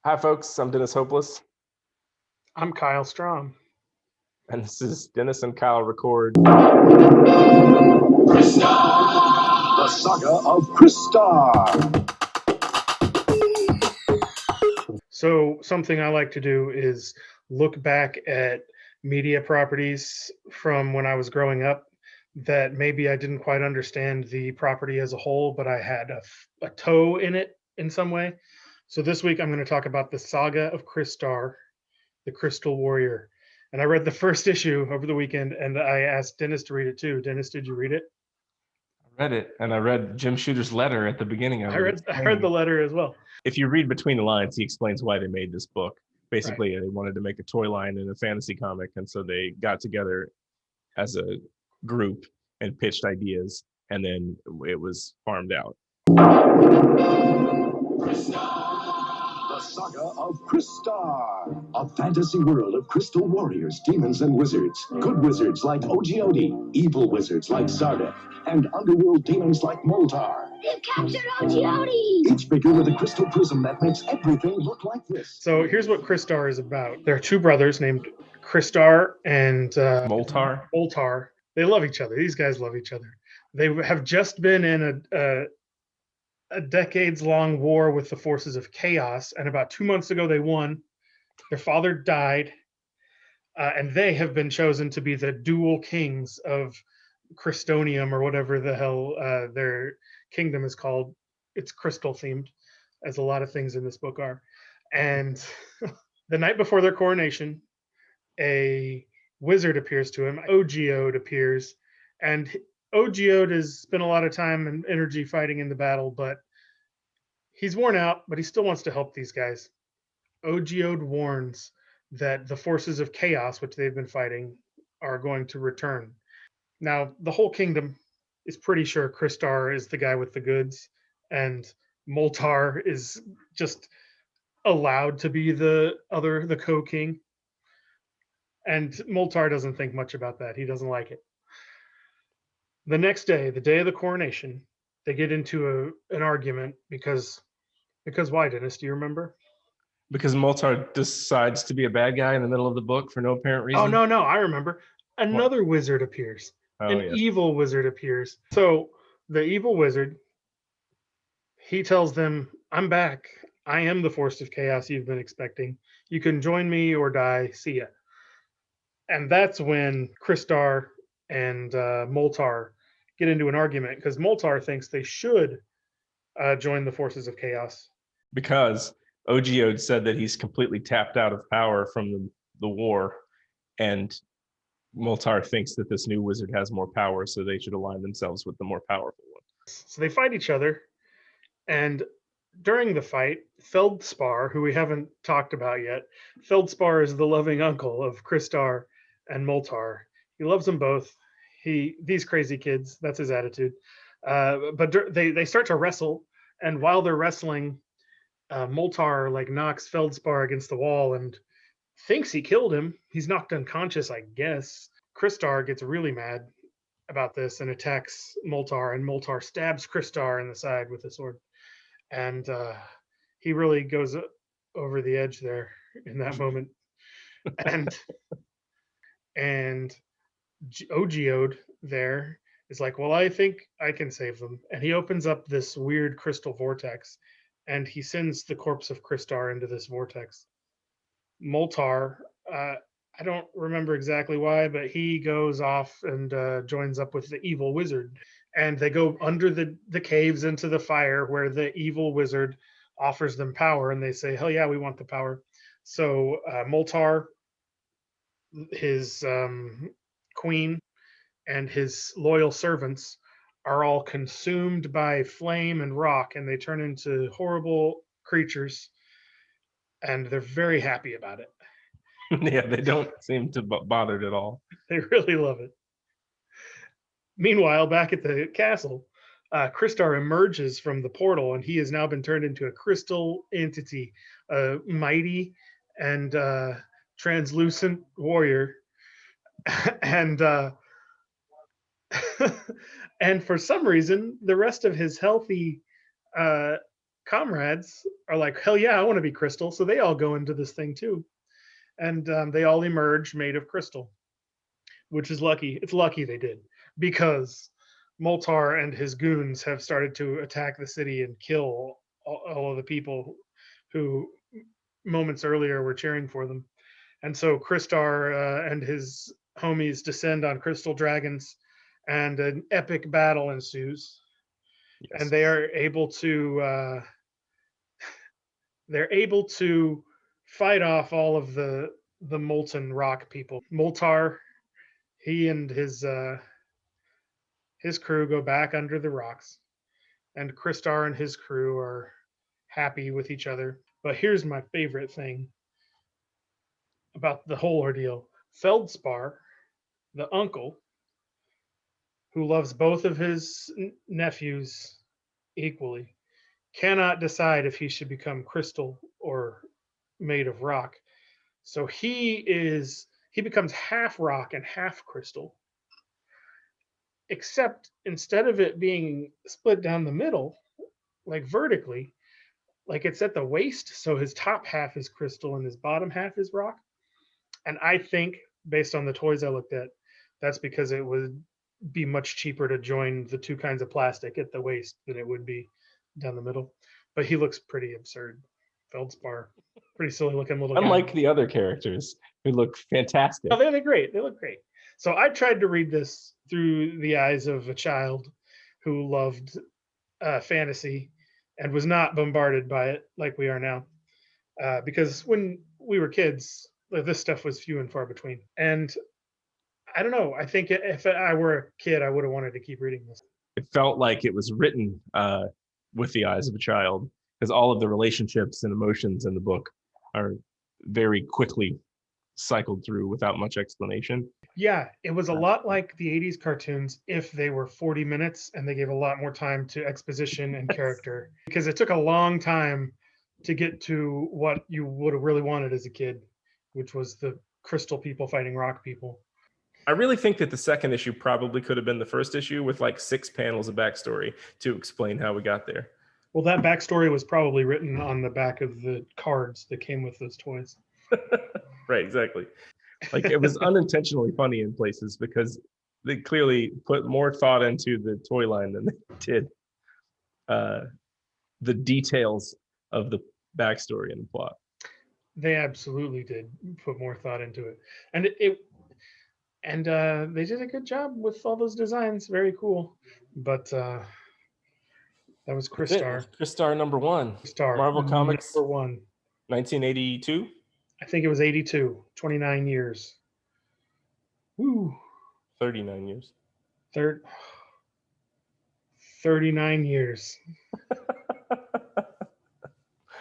Hi, folks. I'm Dennis Hopeless, I'm Kyle Strahm. and this is Dennis and Kyle Record. The Saga of Crystar. So something I like to do is look back at media properties from when I was growing up that maybe I didn't quite understand the property as a whole, but I had a toe in it in some way. So this week I'm going to talk about the Saga of Crystar, the Crystal Warrior. And I read the first issue over the weekend, and I asked Dennis to read it too. Dennis, did you read it? I read it, and I read Jim Shooter's letter at the beginning of it. I read the letter as well. If you read between the lines, he explains why they made this book. Basically, They wanted to make a toy line and a fantasy comic, and so they got together as a group and pitched ideas, and then it was farmed out. The Saga of Crystar. A fantasy world of crystal warriors, demons, and wizards. Good wizards like Ogiodi, evil wizards like Sardek, and underworld demons like Moltar. They've captured Ogiodi! Each figure with a crystal prism that makes everything look like this. So here's what Crystar is about. There are two brothers named Crystar and Moltar. They love each other. These guys love each other. They have just been in a decades-long war with the forces of chaos, and about 2 months ago they won. Their father died, and they have been chosen to be the dual kings of Crystonium, or whatever the hell their kingdom is called. It's crystal themed, as a lot of things in this book are. And the night before their coronation, a wizard appears to him. Ogiode appears, and Ogiode has spent a lot of time and energy fighting in the battle, but he's worn out, but he still wants to help these guys. Ogiode warns that the forces of chaos, which they've been fighting, are going to return. Now, the whole kingdom is pretty sure Crystar is the guy with the goods, and Moltar is just allowed to be the co-king. And Moltar doesn't think much about that. He doesn't like it. The next day, the day of the coronation, they get into an argument because why, Dennis? Do you remember? Because Moltar decides to be a bad guy in the middle of the book for no apparent reason. Oh, no, I remember. Another wizard appears. Evil wizard appears. So the evil wizard, he tells them, I'm back. I am the force of chaos you've been expecting. You can join me or die. See ya. And that's when Crystar and Moltar get into an argument, because Moltar thinks they should join the forces of chaos. Because Ogiode said that he's completely tapped out of power from the war, and Moltar thinks that this new wizard has more power, so they should align themselves with the more powerful one. So they fight each other, and during the fight, Feldspar, who we haven't talked about yet, Feldspar is the loving uncle of Crystar and Moltar. He loves them both. These crazy kids, that's his attitude. But they start to wrestle, and while they're wrestling, Moltar knocks Feldspar against the wall and thinks he killed him. He's knocked unconscious, I guess. Crystar gets really mad about this and attacks Moltar, and Moltar stabs Crystar in the side with a sword. And he really goes over the edge there in that moment. And Ogiode there is like, well, I think I can save them. And he opens up this weird crystal vortex, and he sends the corpse of Crystar into this vortex. Moltar, I don't remember exactly why, but he goes off and joins up with the evil wizard. And they go under the caves into the fire, where the evil wizard offers them power, and they say, hell yeah, we want the power. So Moltar, his queen, and his loyal servants are all consumed by flame and rock, and they turn into horrible creatures, and they're very happy about it. Yeah, they don't seem to bothered at all. They really love it. Meanwhile, back at the castle, Crystar emerges from the portal, and he has now been turned into a crystal entity, a mighty and translucent warrior. And and for some reason, the rest of his healthy comrades are like, hell yeah, I want to be crystal. So they all go into this thing too. And they all emerge made of crystal, which is lucky. It's lucky they did, because Moltar and his goons have started to attack the city and kill all of the people who moments earlier were cheering for them. And so Crystar and his homies descend on crystal dragons, and an epic battle ensues. Yes. And they're able to fight off all of the molten rock people. Moltar, he and his crew go back under the rocks, and Crystar and his crew are happy with each other. But here's my favorite thing about the whole ordeal. Feldspar, the uncle, who loves both of his nephews equally, cannot decide if he should become crystal or made of rock. So he becomes half rock and half crystal. Except instead of it being split down the middle, like vertically, like it's at the waist, so his top half is crystal and his bottom half is rock. And I think, based on the toys I looked at, that's because it would be much cheaper to join the two kinds of plastic at the waist than it would be down the middle. But he looks pretty absurd. Feldspar, pretty silly looking little guy. Unlike the other characters who look fantastic. Oh, they're great. They look great. So I tried to read this through the eyes of a child who loved fantasy and was not bombarded by it like we are now. Because when we were kids, this stuff was few and far between. And I don't know. I think if I were a kid, I would have wanted to keep reading this. It felt like it was written with the eyes of a child, because all of the relationships and emotions in the book are very quickly cycled through without much explanation. Yeah, it was a lot like the 80s cartoons if they were 40 minutes and they gave a lot more time to exposition and character, because it took a long time to get to what you would have really wanted as a kid, which was the crystal people fighting rock people. I really think that the second issue probably could have been the first issue with like 6 panels of backstory to explain how we got there. Well, that backstory was probably written on the back of the cards that came with those toys. Right, exactly. Like it was unintentionally funny in places because they clearly put more thought into the toy line than they did the details of the backstory and the plot. They absolutely did put more thought into it, and they did a good job with all those designs. Very cool. But that was Crystar. Crystar #1. Crystar, Marvel Comics #1. 1982. I think it was 82. 29 years. Woo. 39 years. 39 years.